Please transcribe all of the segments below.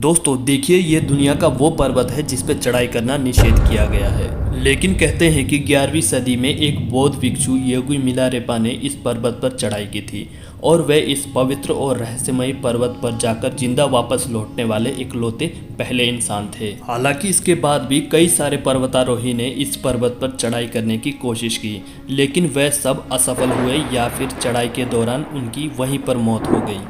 दोस्तों देखिए, ये दुनिया का वो पर्वत है जिस पर चढ़ाई करना निषेध किया गया है। लेकिन कहते हैं कि 11वीं सदी में एक बौद्ध भिक्षु योगी मिलारेपा ने इस पर्वत पर चढ़ाई की थी और वह इस पवित्र और रहस्यमयी पर्वत पर जाकर जिंदा वापस लौटने वाले इकलौते पहले इंसान थे। हालांकि इसके बाद भी कई सारे पर्वतारोही ने इस पर्वत पर चढ़ाई करने की कोशिश की, लेकिन वह सब असफल हुए या फिर चढ़ाई के दौरान उनकी वहीं पर मौत हो गई।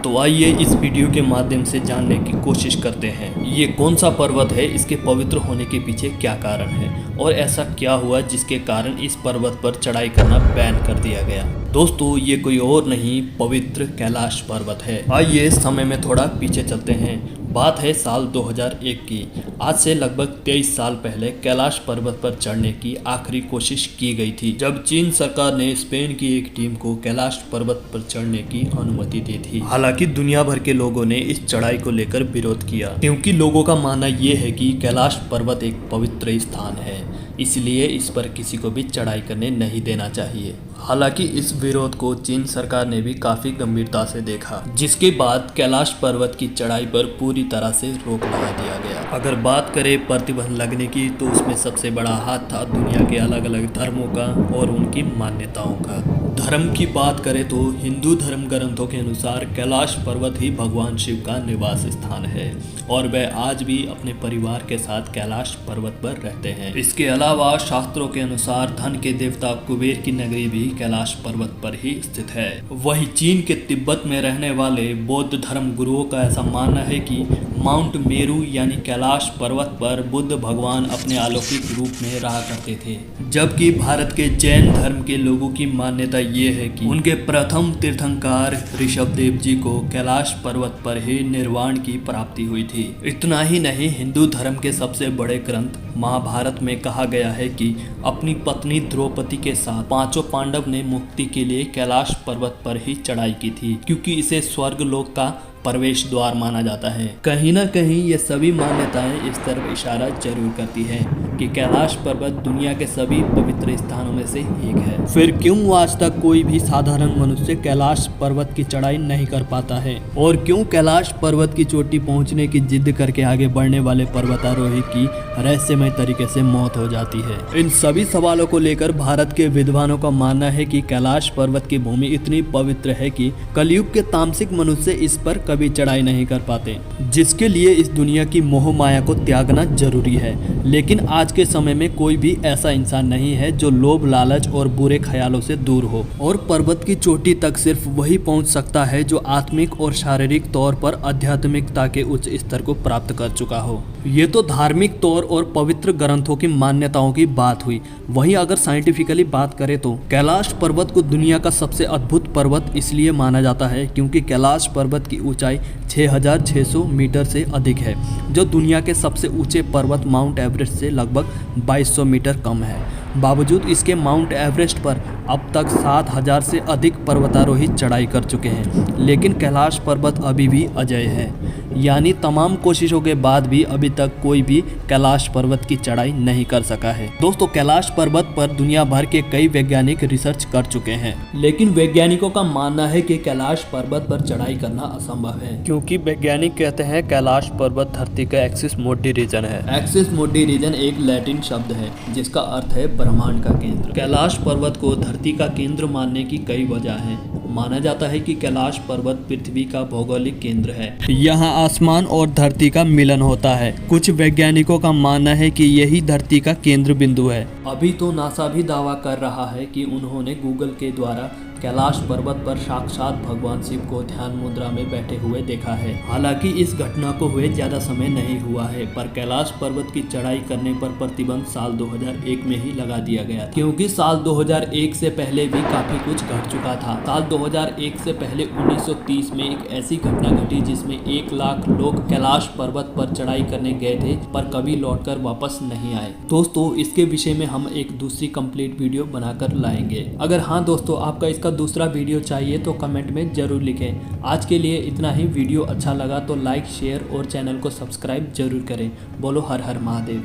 तो आइए इस वीडियो के माध्यम से जानने की कोशिश करते हैं ये कौन सा पर्वत है, इसके पवित्र होने के पीछे क्या कारण है और ऐसा क्या हुआ जिसके कारण इस पर्वत पर चढ़ाई करना बैन कर दिया गया। दोस्तों ये कोई और नहीं, पवित्र कैलाश पर्वत है। आइए समय में थोड़ा पीछे चलते हैं। बात है साल 2001 की। आज से लगभग 23 साल पहले कैलाश पर्वत पर चढ़ने की आखिरी कोशिश की गई थी, जब चीन सरकार ने स्पेन की एक टीम को कैलाश पर्वत पर चढ़ने की अनुमति दी थी। हालांकि दुनिया भर के लोगों ने इस चढ़ाई को लेकर विरोध किया, क्योंकि लोगों का मानना यह है कि कैलाश पर्वत एक पवित्र स्थान है, इसलिए इस पर किसी को भी चढ़ाई करने नहीं देना चाहिए। हालांकि इस विरोध को चीन सरकार ने भी काफी गंभीरता से देखा, जिसके बाद कैलाश पर्वत की चढ़ाई पर पूरी तरह से रोक लगा दिया गया। अगर बात करें प्रतिबंध लगने की, तो उसमें सबसे बड़ा हाथ था दुनिया के अलग अलग धर्मों का और उनकी मान्यताओं का। धर्म की बात करें तो हिंदू धर्म ग्रंथों के अनुसार कैलाश पर्वत ही भगवान शिव का निवास स्थान है और वह आज भी अपने परिवार के साथ कैलाश पर्वत पर रहते हैं। इसके अलावा शास्त्रों के अनुसार धन के देवता कुबेर की नगरी भी कैलाश पर्वत पर ही स्थित है। वहीं चीन के तिब्बत में रहने वाले बौद्ध धर्म गुरुओं का ऐसा मानना है कि माउंट मेरू यानी कैलाश पर्वत पर बुद्ध भगवान अपने अलौकिक रूप में रहा करते थे, जबकि भारत के जैन धर्म के लोगों की मान्यता ये है कि उनके प्रथम तीर्थंकर ऋषभदेव जी को कैलाश पर्वत पर ही निर्वाण की प्राप्ति हुई थी। इतना ही नहीं, हिंदू धर्म के सबसे बड़े ग्रंथ महाभारत में कहा गया है कि अपनी पत्नी द्रौपदी के साथ पांचों पांडव ने मुक्ति के लिए कैलाश पर्वत पर ही चढ़ाई की थी, क्योंकि इसे स्वर्ग लोक का प्रवेश द्वार माना जाता है। कहीं ना कहीं ये सभी मान्यताएं इस तरफ इशारा जरूर करती हैं कि कैलाश पर्वत दुनिया के सभी पवित्र स्थानों में से एक है। फिर क्यों आज तक कोई भी साधारण मनुष्य कैलाश पर्वत की चढ़ाई नहीं कर पाता है, और क्यों कैलाश पर्वत की चोटी पहुंचने की जिद करके आगे बढ़ने वाले पर्वतारोही की रहस्यमय तरीके से मौत हो जाती है। इन सभी सवालों को लेकर भारत के विद्वानों का मानना है कि कैलाश पर्वत की भूमि इतनी पवित्र है कि कलयुग के तामसिक मनुष्य इस पर कभी चढ़ाई नहीं कर पाते, जिसके लिए इस दुनिया की मोह माया को त्यागना जरूरी है। लेकिन आज के समय में कोई भी ऐसा इंसान नहीं है जो लोभ लालच और बुरे ख्यालों से दूर हो, और पर्वत की चोटी तक सिर्फ वही पहुंच सकता है जो आत्मिक और शारीरिक तौर पर आध्यात्मिकता के उच्च स्तर को प्राप्त कर चुका हो। ये तो धार्मिक तौर और पवित्र ग्रंथों की मान्यताओं की बात हुई। वहीं अगर साइंटिफिकली बात करें तो कैलाश पर्वत को दुनिया का सबसे अद्भुत पर्वत इसलिए माना जाता है क्योंकि कैलाश पर्वत की ऊंचाई 6600 मीटर से अधिक है, जो दुनिया के सबसे ऊंचे पर्वत माउंट एवरेस्ट से लगभग 2200 मीटर कम है। बावजूद इसके माउंट एवरेस्ट पर अब तक 7000 से अधिक पर्वतारोही चढ़ाई कर चुके हैं, लेकिन कैलाश पर्वत अभी भी अजेय है, यानी तमाम कोशिशों के बाद भी अभी तक कोई भी कैलाश पर्वत की चढ़ाई नहीं कर सका है। दोस्तों कैलाश पर्वत पर दुनिया भर के कई वैज्ञानिक रिसर्च कर चुके हैं, लेकिन वैज्ञानिकों का मानना है कि कैलाश पर्वत पर चढ़ाई करना असंभव है, क्योंकि वैज्ञानिक कहते हैं कैलाश पर्वत धरती का एक्सिस मोडी रीजन है। एक्सिस मोडी रीजन एक लैटिन शब्द है जिसका अर्थ है ब्रह्मांड का केंद्र। कैलाश पर्वत को धरती का केंद्र मानने की कई वजह हैं। माना जाता है कि कैलाश पर्वत पृथ्वी का भौगोलिक केंद्र है, यहाँ आसमान और धरती का मिलन होता है। कुछ वैज्ञानिकों का मानना है कि यही धरती का केंद्र बिंदु है। अभी तो नासा भी दावा कर रहा है कि उन्होंने गूगल के द्वारा कैलाश पर्वत पर साक्षात भगवान शिव को ध्यान मुद्रा में बैठे हुए देखा है। हालांकि इस घटना को हुए ज्यादा समय नहीं हुआ है, पर कैलाश पर्वत की चढ़ाई करने पर प्रतिबंध साल 2001 में ही लगा दिया गया, क्योंकि साल 2001 से पहले भी काफी कुछ घट चुका था। साल 2001 से पहले 1930 में एक ऐसी घटना घटी जिसमें 1 लाख लोग कैलाश पर्वत पर चढ़ाई करने गए थे, पर कभी लौटकर वापस नहीं आए। दोस्तों इसके विषय में हम एक दूसरी कंप्लीट वीडियो बनाकर लाएंगे। अगर हाँ दोस्तों आपका इसका दूसरा वीडियो चाहिए तो कमेंट में जरूर लिखें। आज के लिए इतना ही। वीडियो अच्छा लगा तो लाइक शेयर और चैनल को सब्सक्राइब जरूर करें। बोलो हर हर महादेव।